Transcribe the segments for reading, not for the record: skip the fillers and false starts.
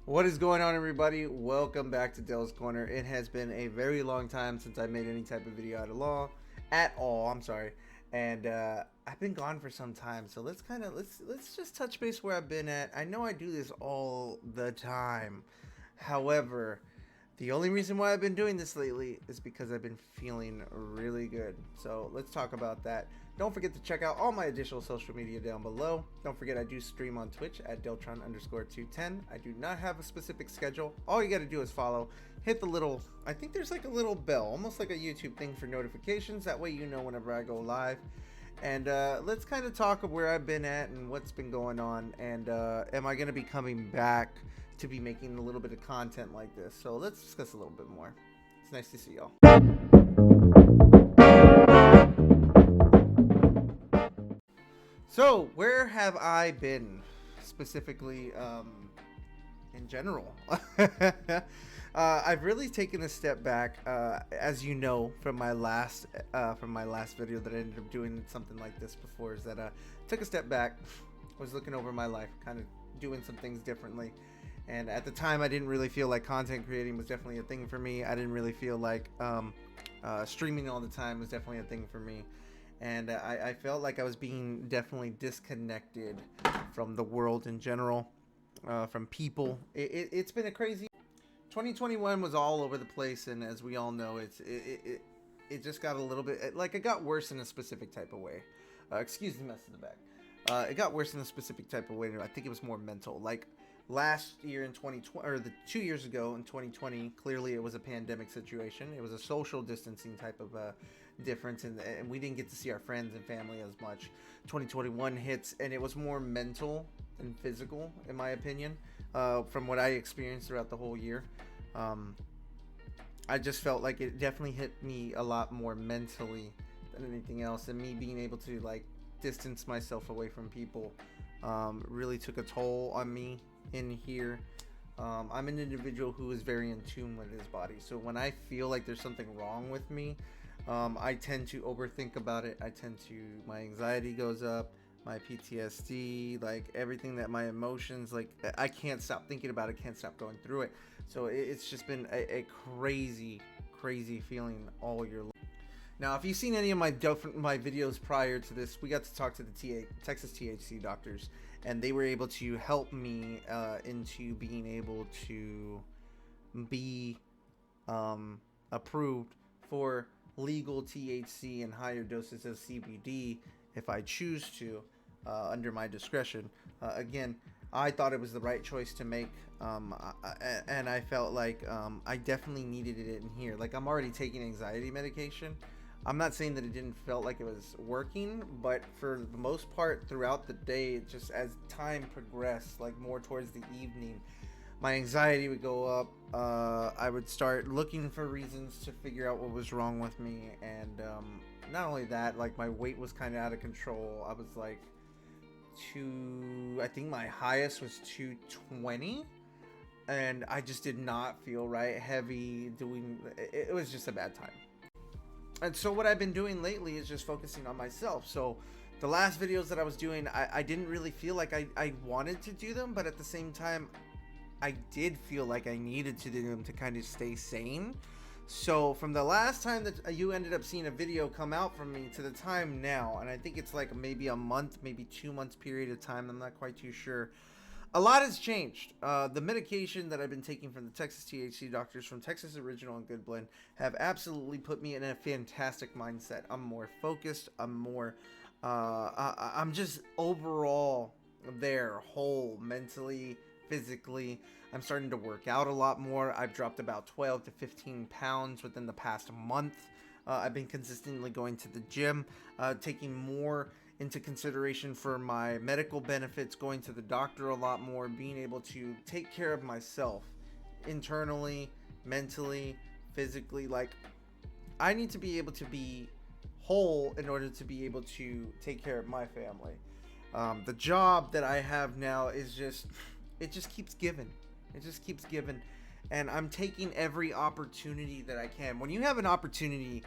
What is going on, everybody? Welcome back to Dell's Corner. It has been a very long time since I made any type of video at all. I'm sorry, and I've been gone for some time. So let's just touch base where I've been at. I know I do this all the time. However, the only reason why I've been doing this lately is because I've been feeling really good. So let's talk about that. Don't forget to check out all my additional social media down below. Don't forget I do stream on Twitch at DeltronZ_210. I do not have a specific schedule. All you got to do is follow. Hit the little, I think there's like a little bell, almost like a YouTube thing for notifications. That way you know whenever I go live. And let's kind of talk of where I've been at and what's been going on. And am I going to be coming back to be making a little bit of content like this? So let's discuss a little bit more. It's nice to see y'all. So where have I been specifically in general? I've really taken a step back, as you know from my last video that I ended up doing something like this before, is that took a step back, was looking over my life, kind of doing some things differently. And at the time, I didn't really feel like content creating was definitely a thing for me. I didn't really feel like streaming all the time was definitely a thing for me. And I felt like I was being definitely disconnected from the world in general, from people. It's been a crazy. 2021 was all over the place, and as we all know, it just got a little bit like it got worse in a specific type of way. Excuse the mess in the back. It got worse in a specific type of way. I think it was more mental. Like last year in 2020, or the 2 years ago in 2020, clearly it was a pandemic situation. It was a social distancing type of difference, and we didn't get to see our friends and family as much. 2021 hits, and it was more mental than physical, in my opinion, from what I experienced throughout the whole year. I just felt like it definitely hit me a lot more mentally than anything else, and me being able to like distance myself away from people really took a toll on me in here. I'm an individual who is very in tune with his body, so when I feel like there's something wrong with me, I tend to overthink about it. My anxiety goes up, my PTSD, like everything that my emotions, like I can't stop thinking about it, can't stop going through it. So it's just been a crazy feeling all year long. Now, if you've seen any of my videos prior to this, we got to talk to the Texas THC doctors, and they were able to help me into being able to be approved for legal THC and higher doses of CBD if I choose to, under my discretion. Again, I thought it was the right choice to make, and I felt like I definitely needed it in here. Like, I'm already taking anxiety medication. I'm not saying that it didn't felt like it was working, but for the most part throughout the day, just as time progressed, like more towards the evening, my anxiety would go up. I would start looking for reasons to figure out what was wrong with me, and not only that, like my weight was kind of out of control. I was like I think my highest was 220, and I just did not feel right. Heavy, it was just a bad time. And so what I've been doing lately is just focusing on myself. So the last videos that I was doing, I didn't really feel like I wanted to do them, but at the same time, I did feel like I needed to do them to kind of stay sane. So from the last time that you ended up seeing a video come out from me to the time now, and I think it's like maybe a month, maybe 2 months period of time, I'm not quite too sure. A lot has changed. The medication that I've been taking from the Texas THC doctors, from Texas Original and Good Blend, have absolutely put me in a fantastic mindset. I'm more focused. I'm more, I'm just overall there, whole, mentally, physically. I'm starting to work out a lot more. I've dropped about 12 to 15 pounds within the past month. I've been consistently going to the gym, taking more into consideration for my medical benefits, going to the doctor a lot more, being able to take care of myself internally, mentally, physically. Like, I need to be able to be whole in order to be able to take care of my family. The job that I have now is it just keeps giving. It just keeps giving. And I'm taking every opportunity that I can. When you have an opportunity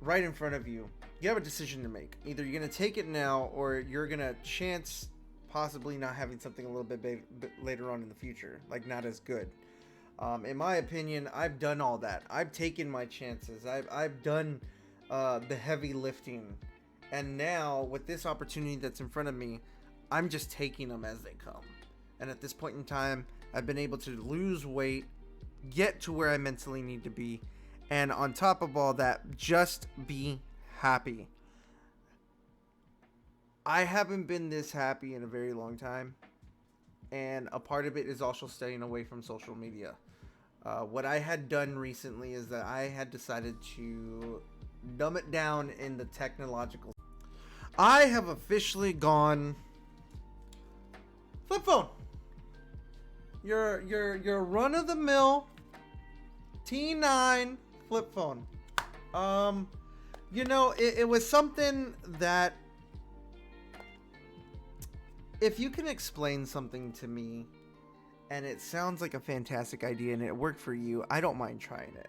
right in front of you, you have a decision to make. Either you're going to take it now, or you're going to chance possibly not having something a little bit later on in the future, like not as good. In my opinion, I've done all that. I've taken my chances. I've done the heavy lifting, and now with this opportunity that's in front of me, I'm just taking them as they come. And at this point in time, I've been able to lose weight, get to where I mentally need to be, and on top of all that, just be happy. I haven't been this happy in a very long time, and a part of it is also staying away from social media. What I had done recently is that I had decided to dumb it down in the technological. I have officially gone flip phone. Your run of the mill T9 flip phone. It was something that, if you can explain something to me and it sounds like a fantastic idea and it worked for you, I don't mind trying it.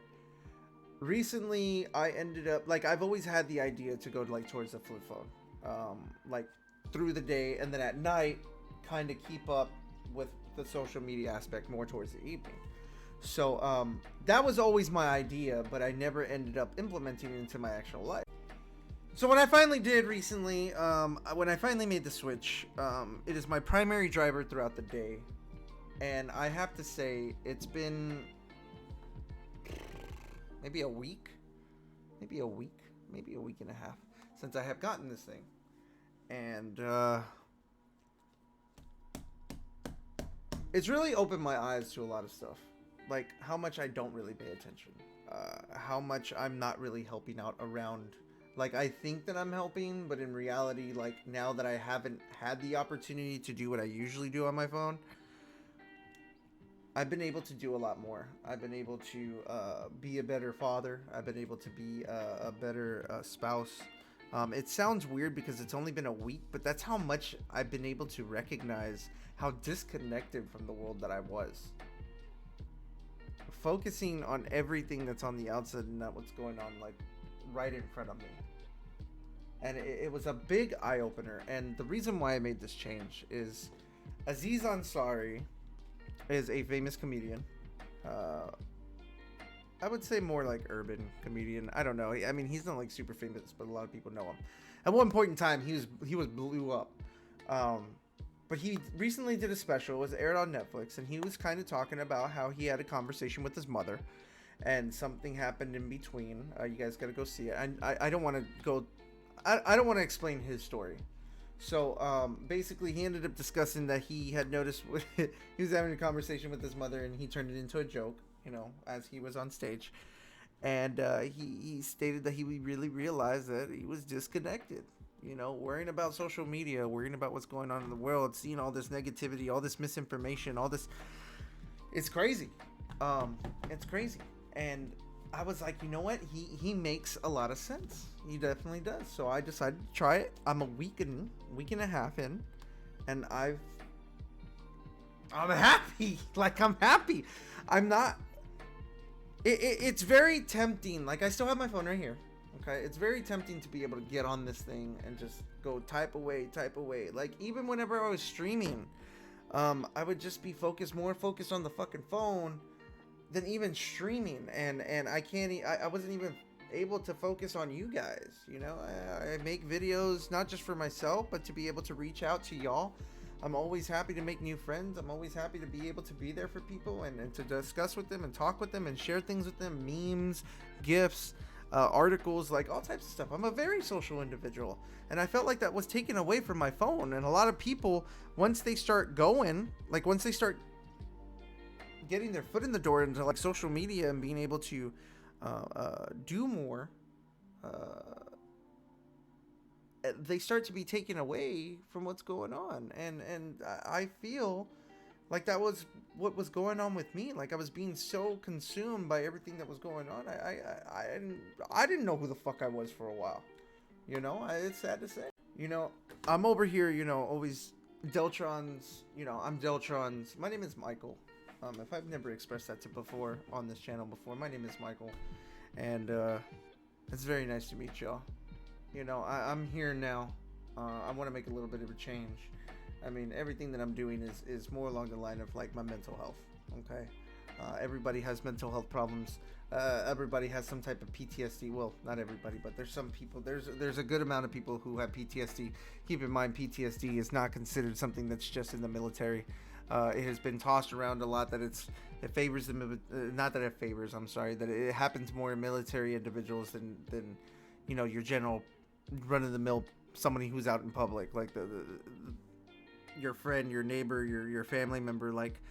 Recently, I ended up, like, I've always had the idea to go towards the flip phone, like through the day, and then at night kind of keep up with the social media aspect more towards the evening. So that was always my idea, but I never ended up implementing it into my actual life. So when I finally did recently, when I finally made the switch, it is my primary driver throughout the day. And I have to say, it's been maybe a week and a half since I have gotten this thing. And it's really opened my eyes to a lot of stuff. Like how much I don't really pay attention. How much I'm not really helping out around. Like, I think that I'm helping, but in reality, like, now that I haven't had the opportunity to do what I usually do on my phone, I've been able to do a lot more. I've been able to be a better father. I've been able to be a better spouse. It sounds weird because it's only been a week, but that's how much I've been able to recognize how disconnected from the world that I was. Focusing on everything that's on the outside and not what's going on, like, right in front of me. And it was a big eye-opener. And the reason why I made this change is Aziz Ansari is a famous comedian. I would say more like urban comedian. I don't know. I mean, he's not like super famous, but a lot of people know him. At one point in time, he was blew up. But he recently did a special. It was aired on Netflix, and he was kind of talking about how he had a conversation with his mother, and something happened in between. You guys got to go see it. And I don't want to go. I don't want to explain his story. So basically, he ended up discussing that he had noticed he was having a conversation with his mother, and he turned it into a joke, as he was on stage. And he stated that he really realized that he was disconnected. Worrying about social media, worrying about what's going on in the world, seeing all this negativity, all this misinformation, all this. It's crazy. It's crazy. And I was like, you know what? He makes a lot of sense. He definitely does. So I decided to try it. I'm a week and a half in, and I'm happy. Like, I'm happy. I'm not. It's very tempting. Like, I still have my phone right here. Okay, it's very tempting to be able to get on this thing and just go type away. Like, even whenever I was streaming, I would just be more focused on the fucking phone than even streaming, and I wasn't even able to focus on you guys. I make videos not just for myself, but to be able to reach out to y'all. I'm always happy to make new friends. I'm always happy to be able to be there for people and to discuss with them and talk with them and share things with them, memes, gifs, articles, like all types of stuff. I'm a very social individual, and I felt like that was taken away from my phone. And a lot of people, once they start getting their foot in the door into like social media and being able to do more, they start to be taken away from what's going on. And I feel like that was what was going on with me. Like, I was being so consumed by everything that was going on. I didn't know who the fuck I was for a while. It's sad to say. I'm over here, always DeltronZ. I'm DeltronZ. My name is Michael. If I've never expressed that before on this channel before, my name is Michael, and it's very nice to meet y'all. I'm here now. I want to make a little bit of a change, I mean, everything that I'm doing is more along the line of like my mental health. Okay. Everybody has mental health problems. Everybody has some type of PTSD. Well, not everybody, but there's some people. There's a good amount of people who have PTSD. Keep in mind, PTSD is not considered something that's just in the military. It has been tossed around a lot that it favors the not that it favors. I'm sorry, that it happens more in military individuals than your general run of the mill somebody who's out in public, like your friend, your neighbor, your family member. Like,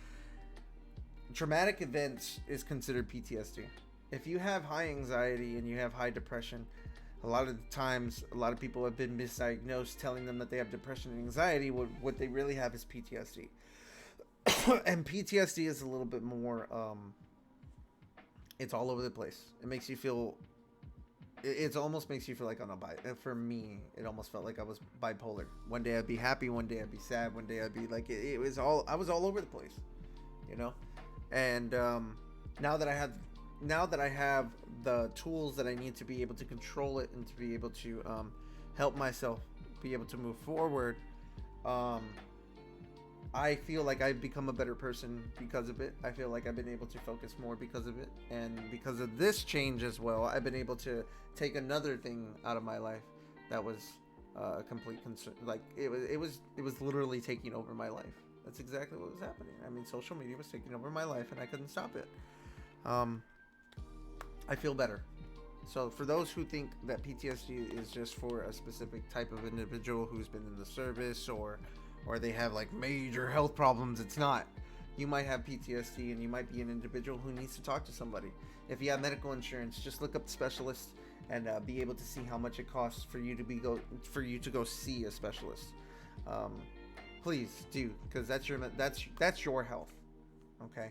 traumatic events is considered PTSD. If you have high anxiety and you have high depression, a lot of the times, a lot of people have been misdiagnosed, telling them that they have depression and anxiety. What they really have is PTSD. And PTSD is a little bit more, it's all over the place. It makes you feel, it almost makes you feel like on a for me, it almost felt like I was bipolar. One day I'd be happy, one day I'd be sad, one day I'd be like, I was all over the place, And now that I have the tools that I need to be able to control it and to be able to help myself be able to move forward, I feel like I've become a better person because of it. I feel like I've been able to focus more because of it, and because of this change as well, I've been able to take another thing out of my life that was a complete concern. Like, it was literally taking over my life. That's exactly what was happening. I mean, social media was taking over my life, and I couldn't stop it. I feel better. So for those who think that PTSD is just for a specific type of individual who's been in the service or they have like major health problems, it's not. You might have PTSD and you might be an individual who needs to talk to somebody. If you have medical insurance, just look up the specialist and be able to see how much it costs for you to go see a specialist. Please do, because that's your health. Okay.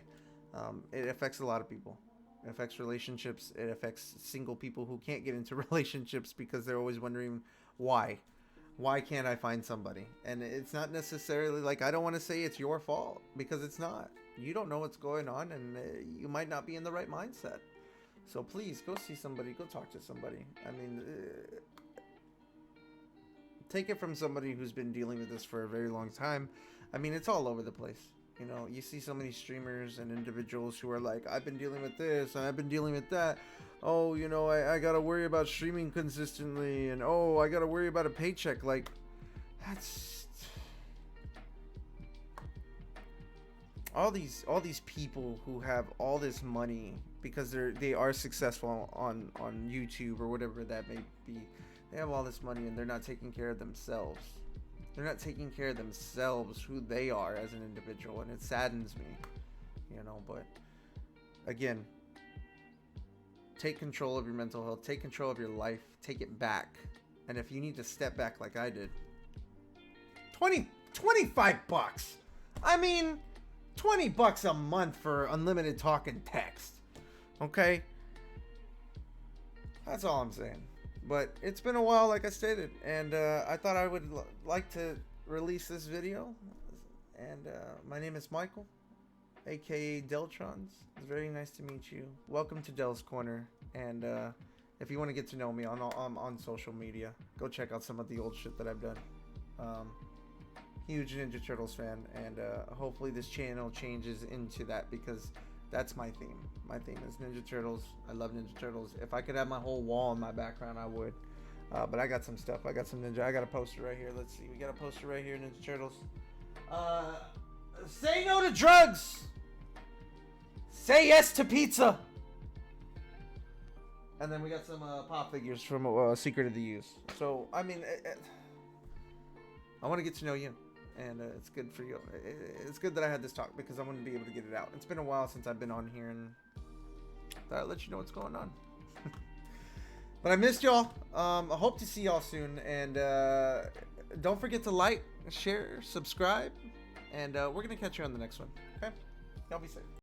It affects a lot of people. It affects relationships. It affects single people who can't get into relationships because they're always wondering why can't I find somebody? And it's not necessarily like, I don't want to say it's your fault, because it's not. You don't know what's going on, and you might not be in the right mindset. So please go see somebody, go talk to somebody. I mean, take it from somebody who's been dealing with this for a very long time. I mean, it's all over the place. You see so many streamers and individuals who are like, I've been dealing with this and I've been dealing with that. Oh, I gotta worry about streaming consistently, and I gotta worry about a paycheck. Like, that's all these people who have all this money because they are successful on YouTube or whatever that may be. They have all this money and they're not taking care of themselves. They're not taking care of themselves, who they are as an individual, and it saddens me, but again, take control of your mental health, take control of your life, take it back. And if you need to step back like I did, $25. I mean, $20 a month for unlimited talk and text. Okay? That's all I'm saying. But it's been a while, like I stated, and I thought I would like to release this video. And my name is Michael, aka DeltronZ. It's very nice to meet you. Welcome to Del's Corner. And if you want to get to know me on social media, go check out some of the old shit that I've done. Huge Ninja Turtles fan, and hopefully this channel changes into that, because that's my theme. My theme is Ninja Turtles. I love Ninja Turtles. If I could have my whole wall in my background, I would. But I got some stuff. I got some Ninja. I got a poster right here. Let's see. We got a poster right here, Ninja Turtles. Say no to drugs. Say yes to pizza. And then we got some pop figures from Secret of the Use. So, I mean, I want to get to know you. And it's good for you. It's good that I had this talk, because I want to be able to get it out. It's been a while since I've been on here, and thought I'd let you know what's going on. But I missed y'all. I hope to see y'all soon. And don't forget to like, share, subscribe. And we're going to catch you on the next one. Okay? Y'all be safe.